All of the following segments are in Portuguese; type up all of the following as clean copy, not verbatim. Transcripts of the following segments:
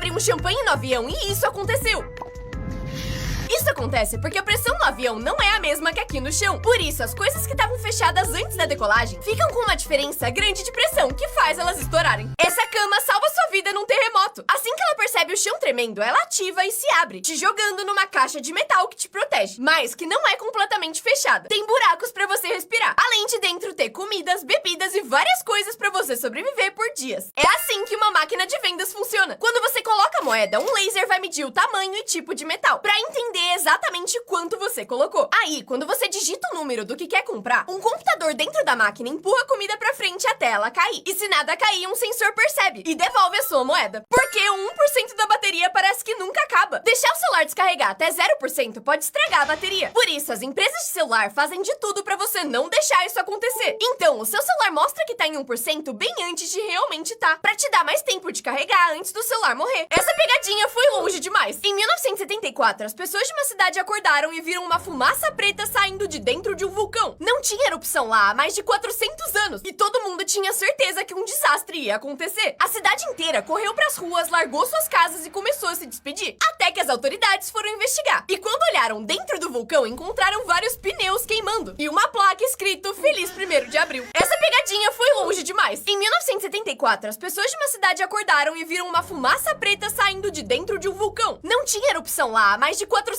abrir um champanhe no avião e isso aconteceu. Isso acontece porque a pressão no avião não é a mesma que aqui no chão. Por isso, as coisas que estavam fechadas antes da decolagem ficam com uma diferença grande de pressão que faz elas estourarem. Essa cama salva sua vida num terremoto. Assim que ela percebe o chão tremendo, ela ativa e se abre, te jogando numa caixa de metal que te protege, mas que não é completamente fechada. Tem buracos pra você respirar, além de dentro ter comidas, bebidas e várias coisas pra você sobreviver por dias. É assim que uma máquina de vendas funciona. Quando você coloca a moeda, um laser vai medir o tamanho e tipo de metal, pra entender exatamente quanto você colocou. Aí, quando você digita o número do que quer comprar, um computador dentro da máquina empurra a comida pra frente até ela cair. E se nada cair, um sensor percebe e devolve a sua moeda. Porque o 1% da bateria parece que nunca acaba. Deixar o celular descarregar até 0% pode estragar a bateria. Por isso, as empresas de celular fazem de tudo pra você não deixar isso acontecer. Então, o seu celular mostra que tá em 1% bem antes de realmente tá, pra te dar mais tempo de carregar antes do celular morrer. Essa pegadinha foi longe demais. Em 1974, as pessoas de uma cidade acordaram e viram uma fumaça preta saindo de dentro de um vulcão. Não tinha erupção lá há mais de 400 anos e todo mundo tinha certeza que um desastre ia acontecer. A cidade inteira correu pras ruas, largou suas casas e começou a se despedir, até que as autoridades foram investigar. E quando olharam dentro do vulcão, encontraram vários pneus queimando e uma placa escrito Feliz 1º de Abril. Essa pegadinha foi longe demais. Em 1974, as pessoas de uma cidade acordaram e viram uma fumaça preta saindo de dentro de um vulcão. Não tinha erupção lá há mais de 400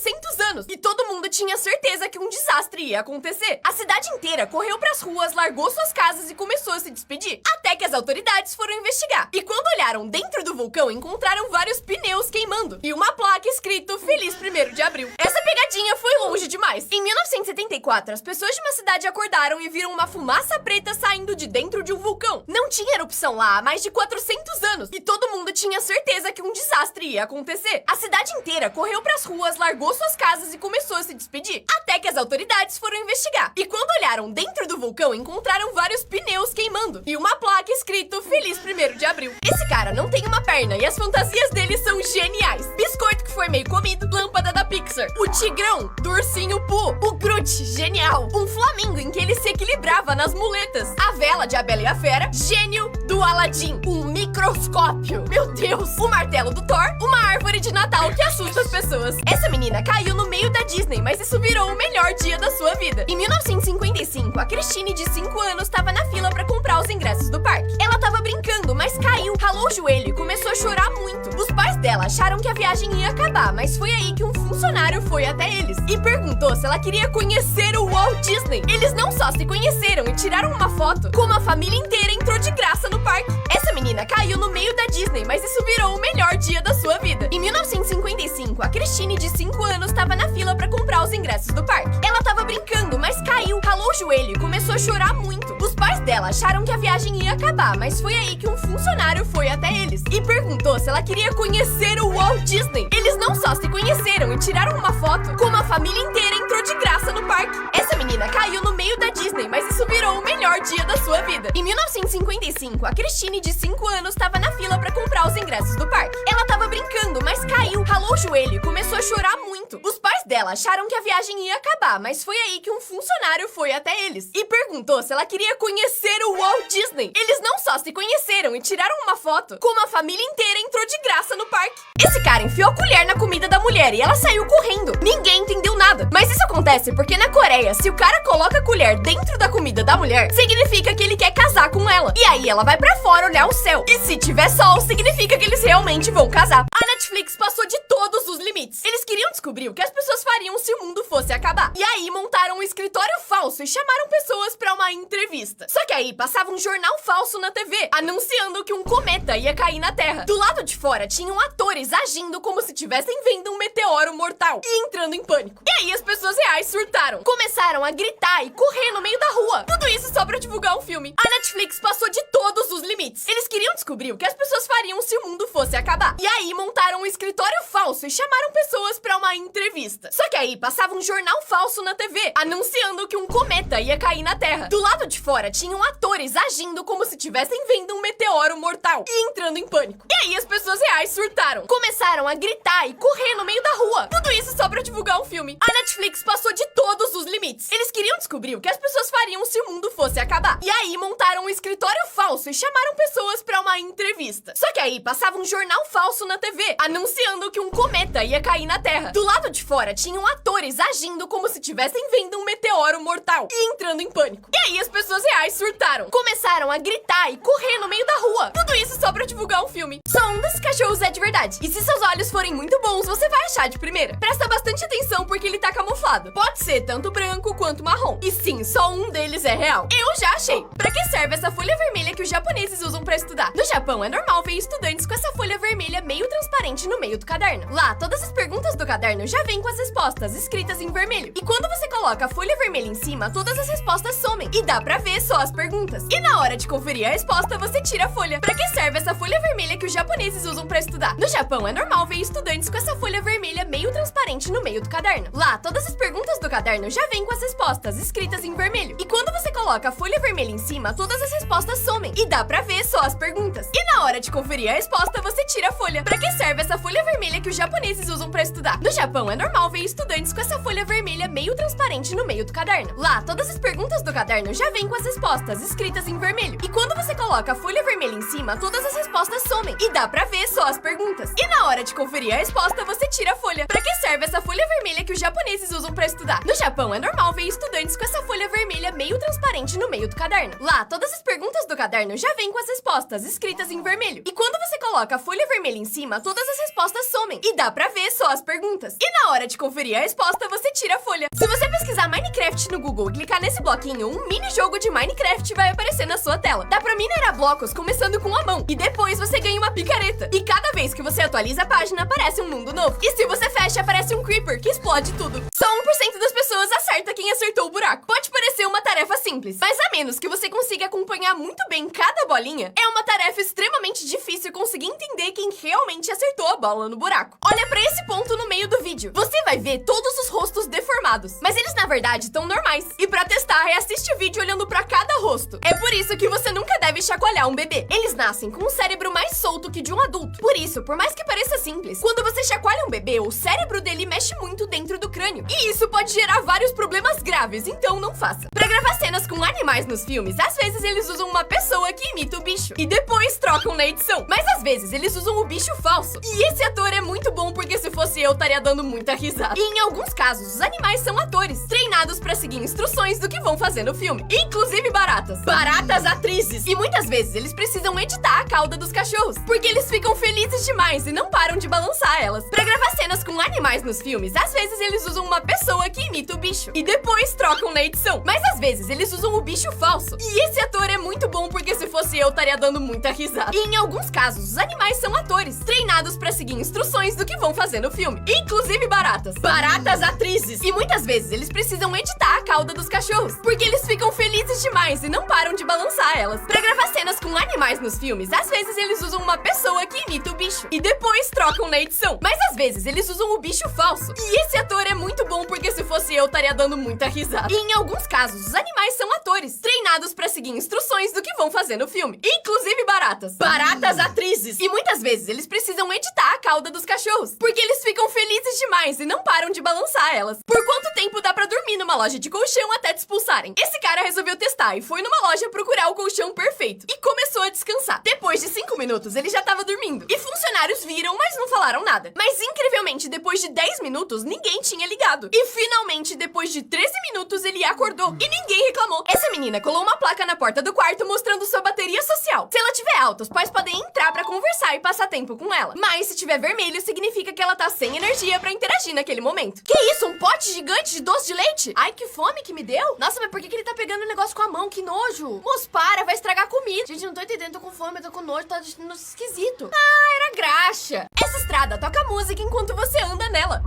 anos e todo mundo tinha certeza que um desastre ia acontecer. A cidade inteira correu pras ruas, largou suas casas e começou a se despedir, até que as autoridades foram investigar. E quando olharam dentro do vulcão, encontraram vários pneus queimando e uma placa escrito Feliz 1º de Abril. Essa pegadinha foi longe demais. Em 1974, as pessoas de uma cidade acordaram e viram uma fumaça preta saindo de dentro de um vulcão. Não tinha erupção lá há mais de 400 anos e todo mundo tinha certeza que um desastre ia acontecer. A cidade inteira correu pras ruas, largou suas casas e começou a se despedir, até que as autoridades foram investigar. E quando olharam dentro do vulcão, encontraram vários pneus queimando e uma placa escrito Feliz 1º de Abril. Esse cara não tem uma perna e as fantasias dele são geniais. Biscoito que foi meio comido, lâmpada da Pixar, o tigrão do Ursinho Pooh, o Groot, genial, um flamingo em que ele se equilibrava nas muletas, a vela de A Bela e a Fera, gênio do Aladdin, um microscópio, meu Deus, o martelo do Thor, uma árvore de Natal que assusta as pessoas. Essa menina caiu no meio da Disney, mas isso virou o melhor dia da sua vida. Em 1955, a Christine, de 5 anos, estava na fila para comprar os ingressos do parque. Ela tava brincando, mas caiu, ralou o joelho e começou a chorar muito. Os pais dela acharam que a viagem ia acabar, mas foi aí que um funcionário foi até eles e perguntou se ela queria conhecer o Walt Disney. Eles não só se conheceram e tiraram uma foto, como a família inteira entrou de graça no parque. Essa menina caiu no meio da Disney, mas isso virou o melhor dia da sua vida. Em 1955, a Christine, de 5 anos, estava na fila para comprar os ingressos do parque. Ela tava brincando, mas caiu, ralou o joelho e começou a chorar muito. Os pais dela acharam que a viagem ia acabar, mas foi aí que um funcionário foi até eles e perguntou se ela queria conhecer o Walt Disney. Eles não só se conheceram e tiraram uma foto, como a família inteira entrou de graça no parque. Essa menina caiu no meio da Disney, mas isso virou o melhor dia da sua vida. Em 1955, a Christine, de 5 anos, estava na fila para comprar os ingressos do parque. Ela tava brincando, mas caiu, ralou o joelho e começou a chorar muito. Os pais dela acharam que a viagem ia acabar, mas foi aí que um funcionário foi até eles e perguntou se ela queria conhecer o Walt Disney. Eles não só se conheceram e tiraram uma foto, como a família inteira entrou de graça no parque. Esse cara enfiou a colher na comida da mulher e ela saiu correndo. Ninguém entendeu nada. Mas isso acontece porque na Coreia, se o cara coloca a colher dentro da comida da mulher, significa que ele quer casar com ela. E aí ela vai pra fora olhar o céu. E se tiver sol, significa que eles realmente vão casar. A Netflix passou de todos os limites. Eles queriam descobrir o que as pessoas fariam se o mundo fosse acabar. E aí montaram um escritório falso e chamaram pessoas pra uma entrevista. Só que aí passava um jornal falso na TV, anunciando que um cometa ia cair na Terra. Do lado de fora tinham atores agindo como se estivessem vendo um meteoro mortal e entrando em pânico. E aí as pessoas reais surtaram. Começaram a gritar e correr no meio da rua. Tudo isso só pra divulgar um filme. A Netflix passou de todos os limites. Eles queriam descobrir o que as pessoas fariam se o mundo fosse acabar. E aí montaram um escritório falso e chamaram pessoas pra uma entrevista. Só que aí passava um jornal falso na TV, anunciando que um cometa ia cair na Terra. Do lado de fora tinham atores agindo como se estivessem vendo um meteoro mortal e entrando em pânico. E aí as pessoas reais surtaram. Começaram a gritar e correr no meio da rua. Tudo isso só pra divulgar um filme. A Netflix passou de todos os limites. Eles queriam descobrir o que as pessoas fariam se o mundo fosse acabar. E aí montaram um escritório falso e chamaram pessoas pra uma entrevista. Só que aí passava um jornal falso na TV, anunciando que um cometa ia cair na Terra. Do lado de fora tinham atores agindo como se estivessem vendo um meteoro mortal e entrando em pânico. E aí as pessoas reais surtaram. Começaram a gritar e correr no meio da rua. Tudo isso só pra divulgar um filme. Só um desses cachorros é de verdade. E se seus olhos forem muito bons, você vai achar de primeira. Presta bastante atenção porque ele tá camuflado. Pode ser tanto branco quanto marrom. E sim, só um deles é real. Eu já achei. Pra que serve essa folha vermelha que os japoneses usam pra estudar? No Japão é normal ver estudantes com essa folha vermelha meio transparente no meio do caderno. Lá, todas as perguntas do caderno já vêm com as respostas escritas em vermelho. E quando você coloca a folha vermelha em cima, todas as respostas somem. E dá pra ver só as perguntas. E na hora de conferir a resposta, você tira a folha. Pra que serve essa folha vermelha que os japoneses usam pra estudar? No Japão é normal ver estudantes com essa folha vermelha meio transparente no meio do caderno. Lá, todas as perguntas do caderno já vêm com as respostas escritas em vermelho. E quando você coloca a folha vermelha em cima, todas as respostas somem. E dá pra ver só as perguntas. E na hora de conferir a resposta, você tira a folha. Pra que serve essa folha vermelha que os japoneses usam pra estudar? No Japão é normal ver estudantes com essa folha vermelha meio transparente no meio do caderno. Lá, todas as perguntas do caderno já vêm com as respostas escritas em vermelho. E quando você coloca a folha vermelha em cima, todas as respostas somem. E dá pra ver só as perguntas. E na hora de conferir a resposta, você tira a folha. Pra que serve essa folha vermelha que os japoneses usam pra estudar? No Japão é normal ver estudantes com essa folha vermelha meio transparente no meio do caderno. Lá, todas as perguntas do caderno já vêm com as respostas escritas em vermelho. E quando você coloca a folha vermelha em cima, todas as respostas somem. E dá pra ver só as perguntas. E na hora de conferir a resposta, você tira a folha. Se você pesquisar Minecraft no Google e clicar nesse bloquinho, um mini jogo de Minecraft vai aparecer na sua tela. Dá pra minerar blocos começando com a mão. E depois você ganha uma picareta. E cada vez que você atualiza a página, aparece um mundo novo. E se você fecha, aparece um creeper que explode tudo. Só 1% das pessoas acerta quem acertou o buraco. Pode parecer uma tarefa simples, mas a menos que você consiga acompanhar muito bem cada bolinha, é uma tarefa extremamente difícil conseguir entender quem realmente acertou a bola no buraco. Olha pra esse ponto no meio do vídeo. Você vai ver todos os rostos deformados, mas eles na verdade estão normais. E pra testar, reassiste o vídeo olhando pra cada rosto. É por isso que você nunca deve chacoalhar um bebê. Eles nascem com um cérebro mais solto que de um adulto. Por isso, por mais que pareça simples, quando você chacoalha um bebê, o cérebro dele mexe muito dentro do crânio. E isso pode gerar vários problemas graves, então não faça. Pra gravar cenas com animais nos filmes, às vezes eles usam uma pessoa que imita o bicho e depois trocam na edição. Mas às vezes eles usam o bicho falso. E esse ator é muito bom porque se fosse eu, estaria dando muita risada. E em alguns casos, os animais são atores, treinados pra seguir instruções do que vão fazer no filme. Inclusive baratas. Baratas atrizes. E muitas vezes eles precisam editar a cauda dos cachorros, porque eles ficam felizes demais e não param de balançar elas. Pra gravar cenas com animais nos filmes, às vezes eles usam uma pessoa que imita o bicho e depois trocam na edição. Mas às vezes eles usam o bicho falso. E esse ator é muito bom porque se fosse eu, estaria dando muita risada. E em alguns casos, os animais são atores, treinados pra seguir instruções do que vão fazer no filme. Inclusive baratas. Baratas atrizes. E muitas vezes eles precisam editar a cauda dos cachorros, porque eles ficam felizes demais e não param de balançar elas. Pra gravar cenas com animais nos filmes, às vezes eles usam uma pessoa que imita o bicho e depois trocam na edição. Mas às vezes eles usam o bicho falso. E esse ator é muito bom porque se fosse eu, estaria dando muita risada. E em alguns casos, os animais são atores, treinados pra seguir instruções do que vão fazer no filme. Inclusive baratas. Baratas atrizes. E muitas vezes eles precisam editar a cauda dos cachorros, porque eles ficam felizes demais e não param de balançar elas. Por quanto tempo dá pra dormir numa loja de colchão até te expulsarem? Esse cara resolveu testar e foi numa loja procurar o colchão perfeito e começou a descansar. Depois de 5 minutos, ele já tava dormindo. E funcionários viram, mas não falaram nada. Mas incrivelmente, depois de 10 minutos, ninguém tinha ligado. E finalmente, depois de 13 minutos, ele acordou e ninguém reclamou. Essa menina colou uma placa na porta do quarto mostrando sua bateria social. Se ela tiver alta, os pais podem entrar pra conversar e passar tempo com ela. Mas se tiver vermelho, significa que ela tá sem energia pra interagir naquele momento. Que isso? Um pote gigante de doce de leite? Ai, que fome que me deu. Nossa, mas por que ele tá pegando o negócio com a mão? Que nojo. Moço, para, vai estragar a comida. Gente, não tô entendendo, tô com fome, eu tô com nojo, tá deixando esquisito. Ah, era graxa. Essa estrada toca música enquanto você anda nela.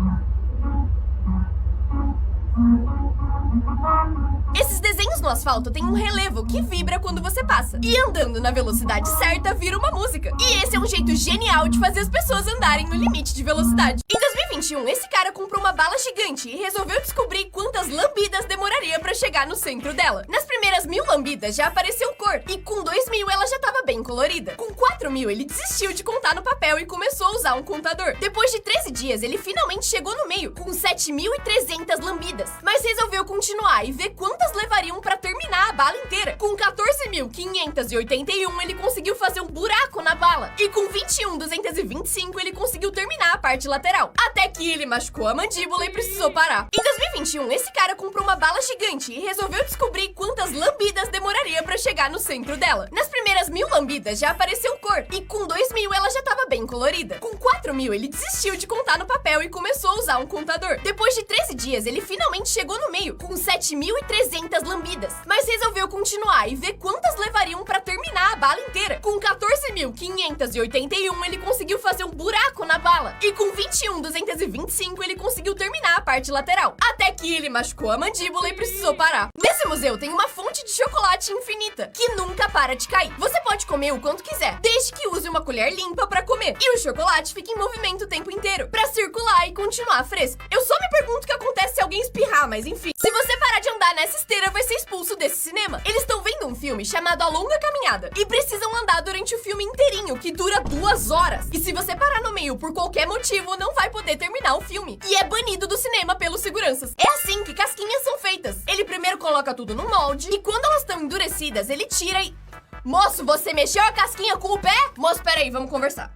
Esses desenhos no asfalto têm um relevo que vibra quando você passa. E andando na velocidade certa vira uma música. E esse é um jeito genial de fazer as pessoas andarem no limite de velocidade. Em 2021, esse cara comprou uma bala gigante e resolveu descobrir quantas lambidas demoraria pra chegar no centro dela. Nas primeiras 1000 lambidas já apareceu cor. E com 2000 ela já tava bem colorida. Com 4000 ele desistiu de contar no papel e começou a usar um contador. Depois de 13 dias ele finalmente chegou no meio, com 7300 lambidas. Mas resolveu continuar e ver quantas levariam pra terminar a bala inteira. Com 14.581 ele conseguiu fazer um buraco na bala. E com 21.225 ele conseguiu terminar a parte lateral. Até que ele machucou a mandíbula e precisou parar. Em 2021, esse cara comprou uma bala gigante e resolveu descobrir quantas lambidas demoraria pra chegar no centro dela. Nas primeiras 1000 lambidas já apareceu cor. E com 2000 ela já tava bem colorida. Com 4000 ele desistiu de contar no papel e começou a usar um contador. Depois de 13 dias ele finalmente chegou no meio, com 7300 lambidas. Mas resolveu continuar e ver quantas levariam pra terminar a bala inteira. Com 14.581 ele conseguiu fazer um buraco na bala. E com 21.225 ele conseguiu terminar a parte lateral. Até que ele machucou a mandíbula e precisou parar. Nesse museu tem uma fonte de chocolate infinita, que nunca para de cair. Você pode comer o quanto quiser, desde que use uma colher limpa pra comer. E o chocolate fica em movimento o tempo inteiro, pra circular e continuar fresco. Eu só me pergunto o que acontece se alguém espirrar, mas enfim. Se você parar de andar nessa esteira, vai ser expulso desse cinema. Eles estão vendo um filme chamado A Longa Caminhada e precisam andar durante o filme inteirinho, que dura 2 horas. E se você parar no meio por qualquer motivo, não vai poder terminar o filme. E é banido do cinema pelos seguranças. É assim que casquinhas são feitas. Ele primeiro coloca tudo no molde e quando elas estão endurecidas, ele tira e... Moço, você mexeu a casquinha com o pé? Moço, peraí, vamos conversar.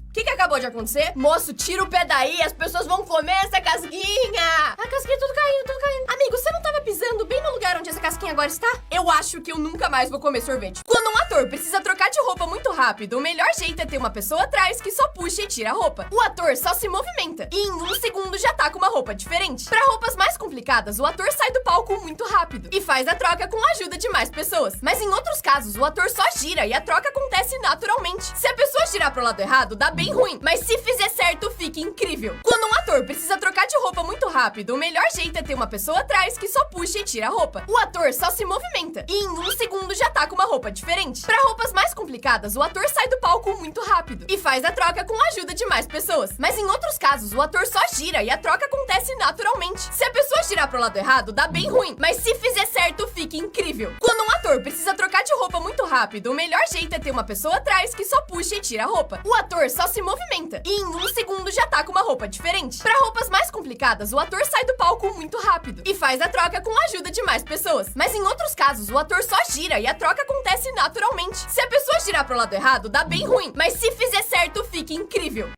O que acabou de acontecer? Moço, tira o pé daí, as pessoas vão comer essa casquinha. A casquinha tudo caindo, tudo caindo. Amigo, você não tava pisando bem no lugar onde essa casquinha agora está? Eu acho que eu nunca mais vou comer sorvete. Quando um ator precisa trocar de roupa muito rápido, o melhor jeito é ter uma pessoa atrás que só puxa e tira a roupa. O ator só se movimenta e em 1 segundo já tá com uma roupa diferente. Pra roupas mais complicadas, o ator sai do palco muito rápido e faz a troca com a ajuda de mais pessoas. Mas em outros casos, o ator só gira e a troca acontece naturalmente. Se a pessoa girar pro lado errado, dá bem ruim, mas se fizer certo, fica incrível. Quando um ator precisa trocar de roupa muito rápido, o melhor jeito é ter uma pessoa atrás que só puxa e tira a roupa. O ator só se movimenta e em 1 segundo já tá com uma roupa diferente. Pra roupas mais complicadas, o ator sai do palco muito rápido e faz a troca com a ajuda de mais pessoas. Mas em outros casos, o ator só gira e a troca acontece naturalmente. Se a pessoa girar pro lado errado, dá bem ruim, mas se fizer certo, fica incrível. Quando um ator precisa trocar de roupa muito rápido, o melhor jeito é ter uma pessoa atrás que só puxa e tira a roupa. O ator só se movimenta e em 1 segundo já tá com uma roupa diferente. Pra roupas mais complicadas, o ator sai do palco muito rápido e faz a troca com a ajuda de mais pessoas. Mas em outros casos, o ator só gira e a troca acontece naturalmente. Se a pessoa girar pro lado errado, dá bem ruim, mas se fizer certo, fica incrível.